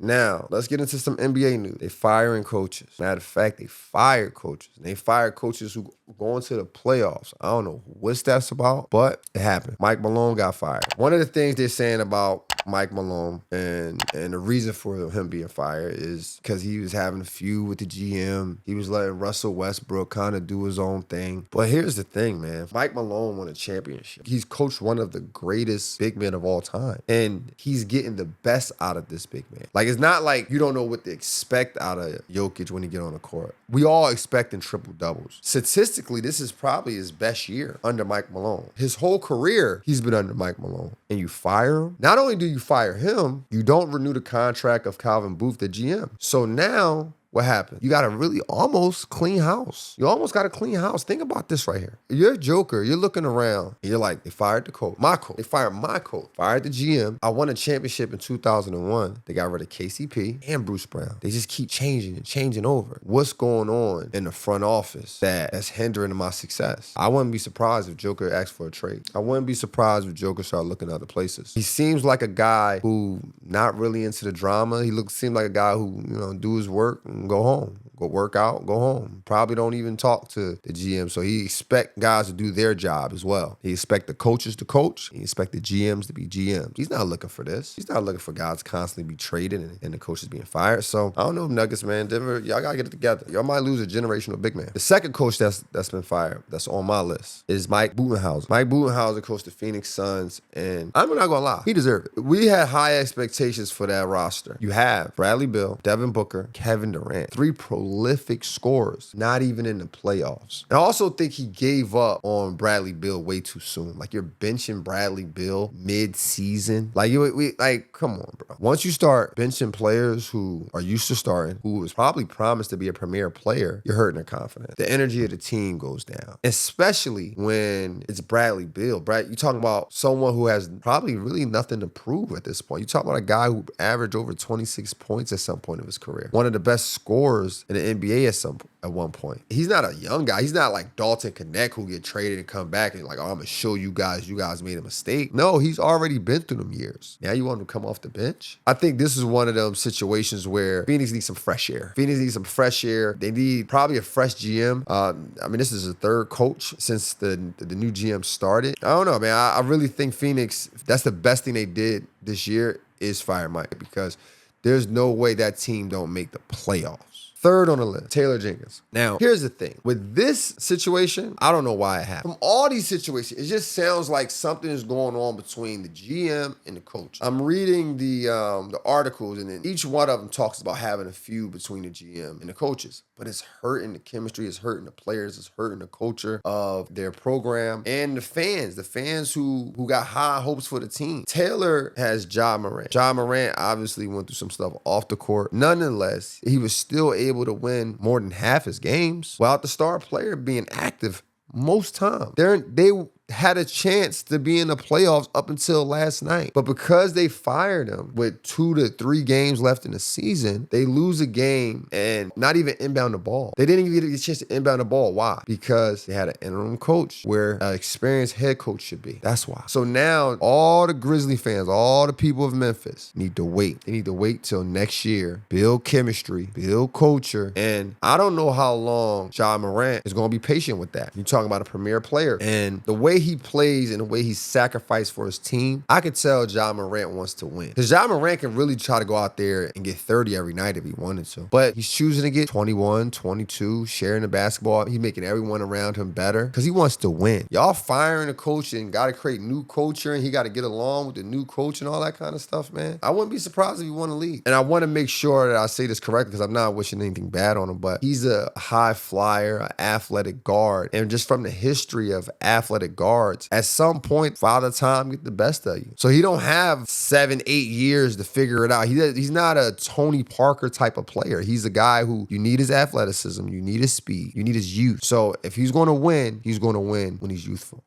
Now, let's get into some NBA news. They firing coaches. Matter of fact, they fired coaches. They fired coaches who go into the playoffs. I don't know what that's about, but it happened. Mike Malone got fired. One of the things they're saying about Mike Malone and the reason for him being fired is because he was having a feud with the GM. He was letting Russell Westbrook kind of do his own thing. But here's the thing, man. Mike Malone won a championship. He's coached one of the greatest big men of all time. And he's getting the best out of this big man. Like, it's not like you don't know what to expect out of Jokic when he get on the court. We all expecting triple doubles. Statistically, this is probably his best year under Mike Malone. His whole career, he's been under Mike Malone. And you fire him. Not only do you fire him, you don't renew the contract of Calvin Booth, the GM. So now, what happened? You got a really almost clean house. You almost got a clean house. Think about this right here. You're a joker. You're looking around. And you're like, they fired the coach. My coach. They fired my coach. Fired the GM. I won a championship in 2001. They got rid of KCP and Bruce Brown. They just keep changing and changing over. What's going on in the front office that's hindering my success? I wouldn't be surprised if Joker asked for a trade. I wouldn't be surprised if Joker started looking other places. He seems like a guy who not really into the drama. He seems like a guy who, do his work and go home. Go work out, go home. Probably don't even talk to the GM. So he expect guys to do their job as well. He expect the coaches to coach. He expect the GMs to be GMs. He's not looking for this. He's not looking for guys to constantly be traded and the coaches being fired. So I don't know, Nuggets, man. Denver, y'all got to get it together. Y'all might lose a generational big man. The second coach that's been fired, that's on my list, is Mike Budenholzer. Mike Budenholzer coached the Phoenix Suns, and I'm not going to lie. He deserved it. We had high expectations for that roster. You have Bradley Beal, Devin Booker, Kevin Durant. 3 prolific scorers, not even in the playoffs. And I also think he gave up on Bradley Beal way too soon. Like, you're benching Bradley Beal mid-season. Like, come on, bro. Once you start benching players who are used to starting, who was probably promised to be a premier player, you're hurting their confidence. The energy of the team goes down, especially when it's Bradley Beal. You're talking about someone who has probably really nothing to prove at this point. You're talking about a guy who averaged over 26 points at some point of his career. One of the best scorers in the NBA at one point. He's not a young guy. He's not like Dalton Connect who get traded and come back and like, I'm going to show you guys made a mistake. No, he's already been through them years. Now you want him to come off the bench? I think this is one of them situations where Phoenix needs some fresh air. They need probably a fresh GM. This is the third coach since the new GM started. I don't know, man. I really think Phoenix, that's the best thing they did this year is fire Mike, because there's no way that team don't make the playoffs. Third on the list, Taylor Jenkins. Now, here's the thing. With this situation, I don't know why it happened. From all these situations, it just sounds like something is going on between the GM and the coach. I'm reading the articles, and then each one of them talks about having a feud between the GM and the coaches. But it's hurting the chemistry, it's hurting the players, it's hurting the culture of their program, and the fans who got high hopes for the team. Taylor has Ja Morant. Ja Morant obviously went through some stuff off the court. Nonetheless, he was still able to win more than half his games without the star player being active most time. They had a chance to be in the playoffs up until last night. But because they fired him with 2 to 3 games left in the season, they lose a game and not even inbound the ball. They didn't even get a chance to inbound the ball. Why? Because they had an interim coach where an experienced head coach should be. That's why. So now all the Grizzly fans, all the people of Memphis need to wait. They need to wait till next year, build chemistry, build culture. And I don't know how long Ja Morant is going to be patient with that. You're talking about a premier player. And the way he plays and the way he sacrificed for his team, I could tell Ja Morant wants to win. Because Ja Morant can really try to go out there and get 30 every night if he wanted to. But he's choosing to get 21, 22, sharing the basketball. He's making everyone around him better because he wants to win. Y'all firing a coach and got to create new culture, and he got to get along with the new coach and all that kind of stuff, man. I wouldn't be surprised if he want to leave. And I want to make sure that I say this correctly because I'm not wishing anything bad on him, but he's a high flyer, an athletic guard. And just from the history of athletic guards, at some point, Father Time get the best of you. So he don't have 7-8 years to figure it out. He's not a Tony Parker type of player. He's a guy who you need his athleticism, you need his speed, you need his youth. So if he's going to win when he's youthful.